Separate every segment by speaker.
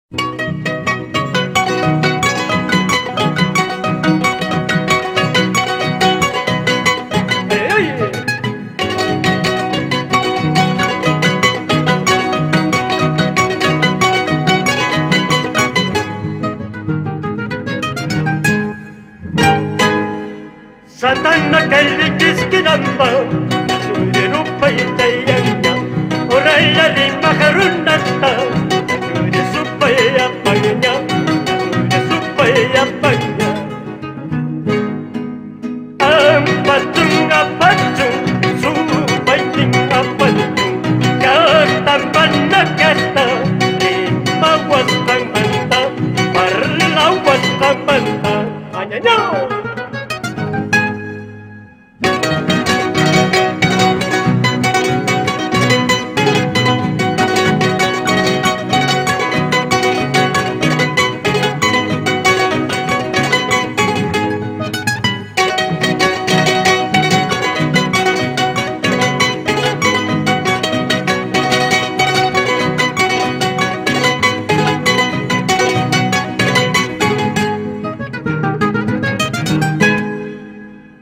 Speaker 1: Satana kalli kiskinamba Sudirupa itayanya Oraya lima karunata Sudi supaya pagnya Sudi supaya pagnya Ampatung apatung Supaiting apatung Katamban na kata Limawas kang manta Parlawas kang manta Anyanyaw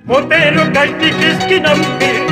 Speaker 1: Motero kay tikis kinampir